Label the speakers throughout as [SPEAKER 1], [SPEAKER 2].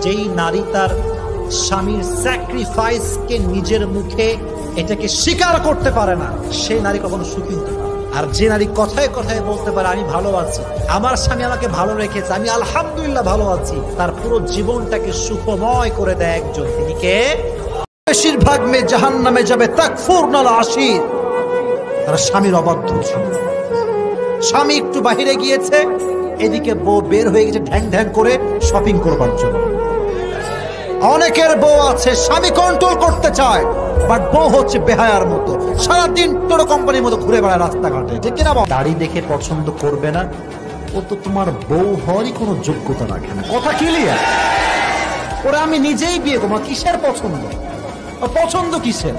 [SPEAKER 1] যেই নারী তার স্বামীর স্যাক্রিফাইসকে নিজের মুখে এটাকে স্বীকার করতে পারে না, সেই নারী কখনো সুখী হতে পারে। আর যে নারী কথায় কথায় বলতে পারে আমি ভালো আছি, আমার স্বামী আমাকে ভালো রেখেছে, আমি আলহামদুলিল্লাহ ভালো আছি, তার পুরো জীবনটাকে সুখময় করে দেয় একজন, তিনি কে? বেশিরভাগ মেয়ে জাহান্নামে যাবে তাকফুরনাল আশির, তার স্বামীর অবাধ্য। স্বামী একটু বাহিরে গিয়েছে, এদিকে বউ বের হয়ে গেছে ঢ্যাং ঢ্যাং করে শপিং করবার জন্য। অনেকের বউ আছে স্বামী কন্ট্রোল করতে চায়, বাট বউ হচ্ছে বেহায়ার মতো, সারাদিন টোটো কোম্পানির মতো ঘুরে বেড়ায় রাস্তাঘাটে, ঠিক কিনা? দাড়ি দেখে পছন্দ করবে না, ও তো তোমার বউ হওয়ারই কোনো যোগ্যতা রাখে না। কথা ক্লিয়ার? ওরা আমি নিজেই বিয়ে করবো, কিসের পছন্দ? পছন্দ কিসের?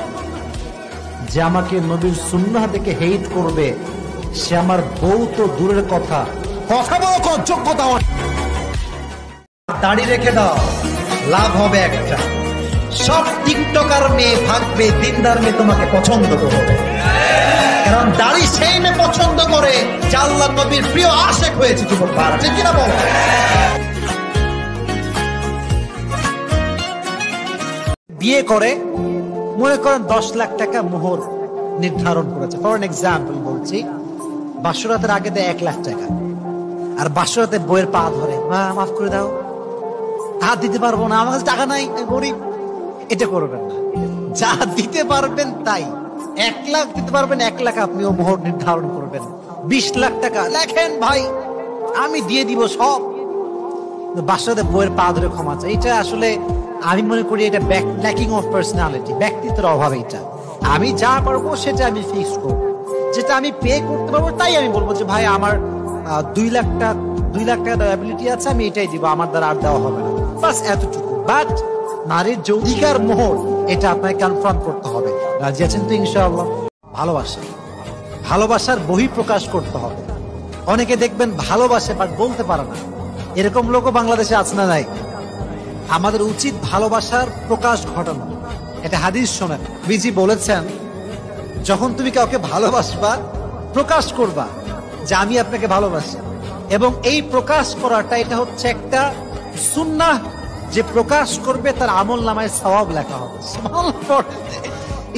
[SPEAKER 1] যে আমাকে নবীর সুন্নাহ দেখে হেট করবে, সে আমার বউ তো দূরের কথা, কথা বলো কোন যোগ্যতা? দাড়ি রেখে দাও, লাভ হবে একটা, সব টিকটকার মেয়ে ভাগবে, দিনদার মেয়ে তোমাকে পছন্দ করবে। কারণ দাড়ি সেই মেয়ে পছন্দ করে যে আল্লাহর নবীর প্রিয় আশেক হয়েছে যুবক, ঠিক কিনা বলো? বিয়ে করে মনে করেন 10 লাখ টাকা মোহর নির্ধারণ করেছে, ফর এন এক্সাম্পল বলছি, বাসরাতের আগে দেয় 1 লাখ টাকা, আর বাসরাতে বইয়ের পা ধরে, মা মাফ করে দাও, হাত দিতে পারবো না, আমার কাছে টাকা নাই, গরিব। এটা করবেন না, যা দিতে পারবেন তাই। 1 লাখ দিতে পারবেন, 1 লাখ আপনিও মোহর নির্ধারণ করবেন। 20 লাখ টাকা লেখেন ভাই, আমি দিয়ে দিব সব, বাসরাতে বইয়ের পা ধরে ক্ষমা চাই। এটা আসলে আমি মনে করি এটা ল্যাকিং অফ পার্সোনালিটি, ব্যক্তিত্বের অভাব। এটা আমি যা পারবো সেটা আমি ফিক্স করবো, যেটা আমি পে করতে পারবো তাই আমি বলবো যে ভাই আমার 2 লাখ টাকা অ্যাবিলিটি আছে, আমি এটাই দিব, আমার দ্বারা আর দেওয়া হবে না, বাস এতটুকু। বাট নারীর যে অধিকার মোহর, এটা আপনাকে কনফার্ম করতে হবে। রাজি আছেন তো ইনশাআল্লাহ? ভালোবাসার বহিঃপ্রকাশ করতে হবে। অনেকে দেখবেন ভালোবাসে বাট বলতে পারে না, এরকম লোকও বাংলাদেশে আছে না নাই? আমাদের উচিত ভালোবাসার প্রকাশ ঘটানো। এটা হাদিস শোনেন, নবীজি বলেছেন যখন তুমি কাউকে ভালোবাসবা, প্রকাশ করবা যে আমি আপনাকে ভালোবাসি, এবং এই প্রকাশ করাটা এটা হচ্ছে একটা সুন্নাহ, যে প্রকাশ করবে তার আমল নামায় সওয়াব লেখা হবে।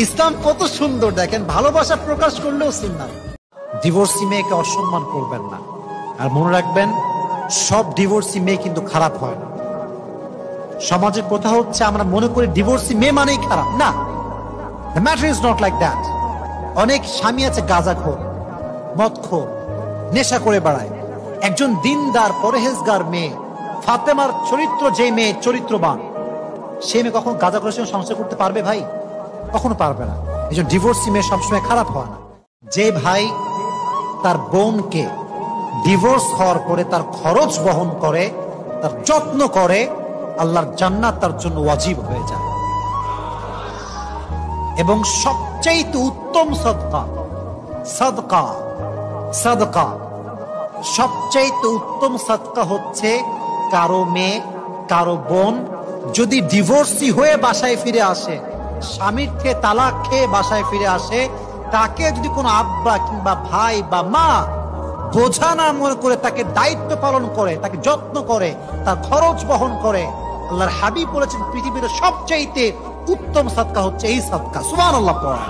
[SPEAKER 1] ইসলাম কত সুন্দর দেখেন, ভালোবাসা প্রকাশ করলেও সুন্নাহ। ডিভোর্সি মেয়েকে অসম্মান করবেন না, আর মনে রাখবেন সব ডিভোর্সি মেয়ে কিন্তু খারাপ হয় না। সমাজের কথা হচ্ছে আমরা মনে করি ডিভোর্সি মেয়ে মানেই খারাপ, না, the matter is not like that। অনেক স্বামী আছে গাঁজাখোর, মদখোর, নেশা করে বেড়ায়। একজন দিনদার পরহেজগার মেয়ে, ফাতেমার চরিত্র যে মেয়ে চরিত্রবান, সে মেয়ে কখন গাঁজাখোরের সঙ্গে সংসার করতে পারবে ভাই? কখনো পারবে না। এই জন্য ডিভোর্সি মেয়ে সবসময় খারাপ হয় না। যে ভাই তার বোনকে ডিভোর্স হওয়ার পরে তার খরচ বহন করে, তার যত্ন করে, আল্লাহর জান্নাত তার জন্য ওয়াজিব হয়ে যায়। এবং সবচেয়ে উত্তম সাদকা সবচেয়ে উত্তম সাদকা হচ্ছে কারো মেয়ে, কারো বোন যদি ডিভোর্সি হয়ে বাসায় ফিরে আসে, স্বামীর থেকে তালাক খেয়ে বাসায় ফিরে আসে, তাকে যদি কোনো আব্বা কিংবা ভাই বা মা বোঝা না মনে করে তাকে দায়িত্ব পালন করে, তাকে যত্ন করে, তার খরচ বহন করে, আল্লাহর হাবিব বলেছেন পৃথিবীর সবচেয়ে উত্তম সাদকা হচ্ছে এই সাদকা। সুবহানাল্লাহ পড়া।